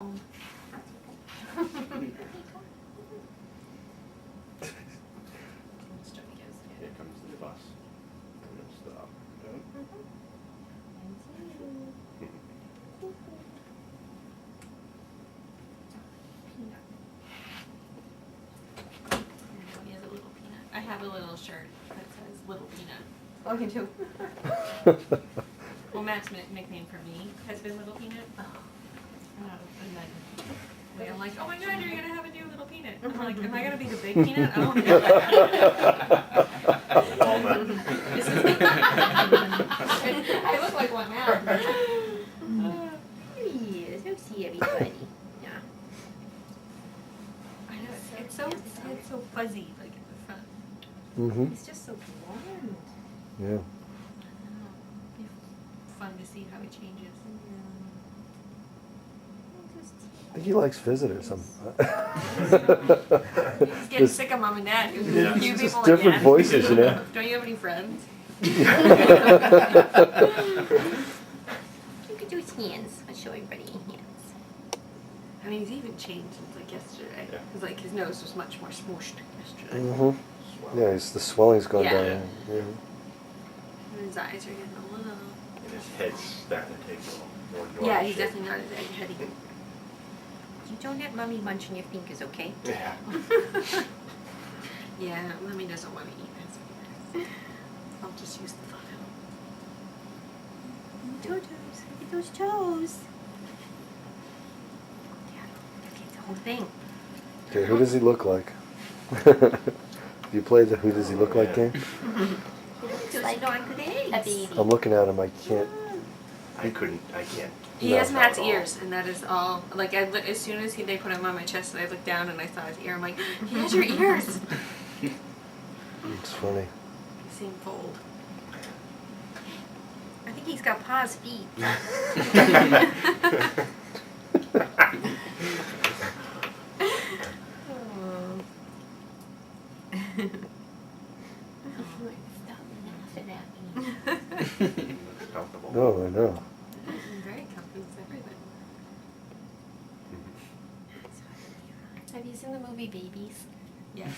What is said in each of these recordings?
Here comes the bus. I'm gonna stop. He has a little peanut. I have a little shirt that says Little Peanut. Oh, you do? Well, Matt's nickname for me has been Little Peanut. And then I'm like, oh my God, you're gonna have a new Little Peanut. I'm like, am I gonna be the big peanut? I don't know. I look like one now. Yes, go see everybody. Yeah. I know it's so fuzzy, like in the front. Mm-hmm. It's just so blonde. Yeah. I don't know. Be fun to see how he changes. I think he likes visitors. He's getting sick of mom and dad. Yeah, You just people different again. voices, you know. Don't you have any friends? Look at those hands. I'll show everybody hands. I mean, he's even changed since like yesterday. Yeah. Because like his nose was much more smooshed yesterday. Mm-hmm. Yeah, the swelling's gone Yeah. down. Yeah. And his eyes are getting a little. And his head's starting to take a little more normal Yeah, he's shape. definitely not as eggheady. You don't let mommy munch on your fingers, okay? Yeah. Yeah, Lemmy doesn't want to eat this. I'll just use the photo. Toes. Look at those toes. Yeah, look at the whole thing. Okay, who does he look like? You play the who does he look like game? Looks like a baby. I'm looking at him. I can't. I can't. He No. has Matt's ears, and that is all. Like as soon as they put him on my chest, and I looked down and I saw his ear. I'm like, he has your ears. It's funny. He seemed fold. I think he's got paws, feet. Stop laughing at me. It's comfortable. No, I know. I'm very comfy with everything. Have you seen the movie Babies? Yes.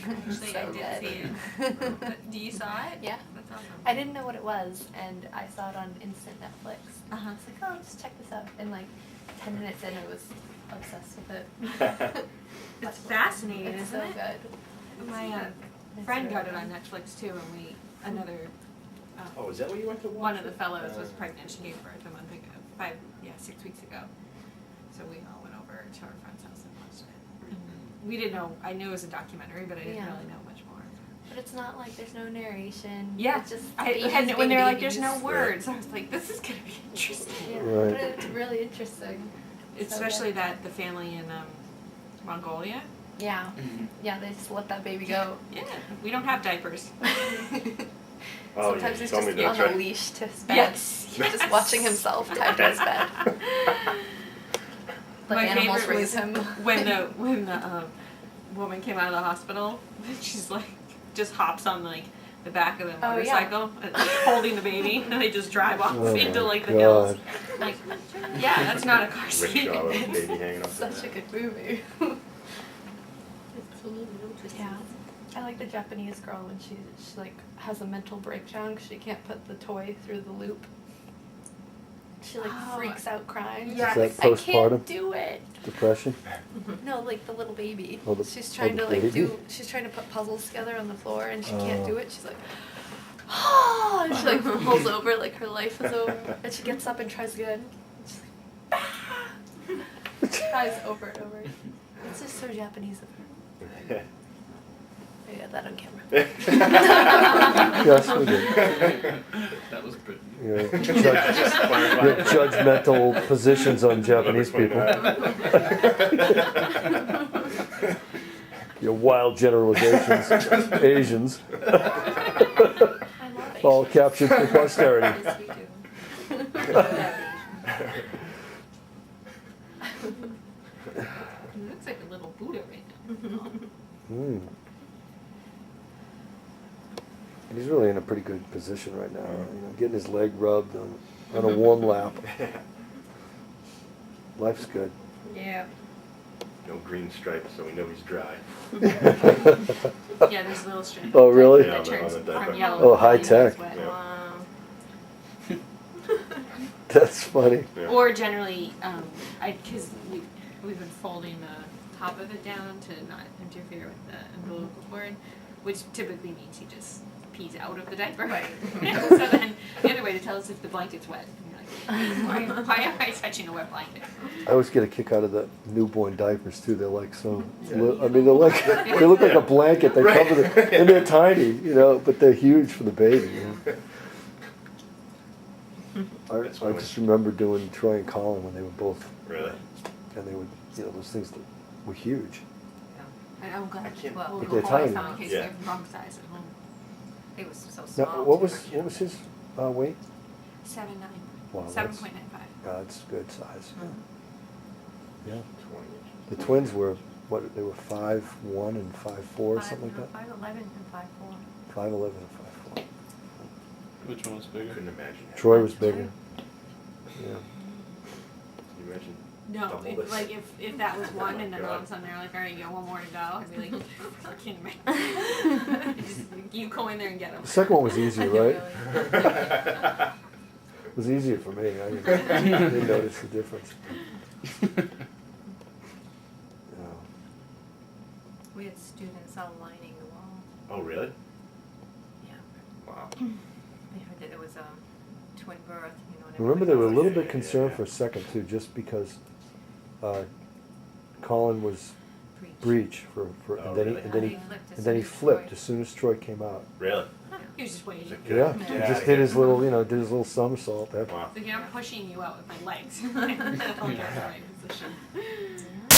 Actually, So I did good. see it. Do you saw it? Yeah. That's awesome. I didn't know what it was, and I saw it on instant Netflix. Uh-huh. I was like, oh, I'll just check this out. And like 10 minutes in, I was obsessed with it. It's fascinating, It's isn't so it? good. My It's friend really got it on good. Netflix too, and another Oh, is that what you went to watch? one of the fellows was pregnant. She gave birth a month ago, 6 weeks ago. So we all went over to our friend's house and watched it. We didn't know. I knew it was a documentary, but I didn't Yeah. really know much more. But it's not like there's no narration. Yeah, It's just I babies had when being they're like, "There's no babies. words," I was like, "This is gonna be interesting." Yeah, Right. but it's really interesting. Especially that the family in Mongolia. Yeah. Yeah, they just let that baby go. Yeah, we don't have diapers. Oh, Sometimes you he's told just me on that's a right. leash to his bed. Yes, Just yes. watching himself tied to his bed. Let My animals favorite raise was him. when the woman came out of the hospital. She's like just hops on like the back of the Oh, yeah. motorcycle, holding the baby, and they just drive off Oh into my like the hills. God. Like, yeah, that's not a car seat. Rickshaw with a baby hanging up. Such a good movie. Yeah. I like the Japanese girl when she like has a mental breakdown because she can't put the toy through the loop. She like Oh. freaks out crying. Yeah. Is that I postpartum can't do it. depression? No, like the little baby. Oh, She's trying the to like baby? she's trying to put puzzles together on the floor and she can't Oh. do it. She's like, oh, and she like rolls over like her life is over. And she gets up and tries again. She's like, ah! Tries over and over. It's just so Japanese of her. I got that on camera. Yes, we did. That was pretty. Your judgmental positions on Japanese people. Your wild generalizations. Asians. I love All Asians. captured for posterity. Yes, you do. He looks like a little Buddha right now. Hmm. He's really in a pretty good position right now. You know, getting his leg rubbed on a warm lap. Life's good. Yeah. No green stripes, so we know he's dry. Yeah, there's a little strip. Oh, really? That Yeah, turns on the diaper. from yellow. Oh, to high green when it's tech. wet. Yeah. Wow. That's funny. Yeah. Or generally, because we've been folding the top of it down to not interfere with the umbilical cord, which typically means he just pees out of the diaper. Right. So then the other way to tell us if the blanket's wet. And you're like, why am I touching a wet blanket? I always get a kick out of the newborn diapers too. They're like so. I mean, they're like they look like a blanket. They Right. cover the, and they're tiny, you know, but they're huge for the baby. You know? That's I funny. just remember doing Troy and Colin when they were both, Really? and they would, you know, those things that were huge. And I'm glad I can't- we'll But go they're home tiny. in case Yeah. we have the wrong size at home. It was so Now, small. what too. was his weight? 7'9". Wow, that's 7.95. that's good size. Yeah. 20. The twins were what? They were 5'1" and 5'4", something like that. 5'11" and 5'4". 5'11" and 5'4". Which one was bigger? Couldn't imagine. Troy was bigger. Yeah. Can you imagine? No, double if, this? like if that was one and then all of a sudden they're like, all right, you got one more to go, I'd be like, fucking man. Just, you go in there and get them. The second one was easier, right? Yeah. It was easier for me. I didn't notice the difference. Yeah. We had students all lining the wall. Oh, really? Yeah. Wow. They heard that it was a twin birth, you know. And Remember, they were a everybody little Yeah, bit yeah, concerned yeah. for a second too, just because Colin was was breech Oh, and then really? he flipped as soon as Troy came out. Really? He was just waiting. Good. Yeah, Get he outta just did here. his little, did his little somersault there. Wow. So, I'm pushing you out with my legs. That's all your right position.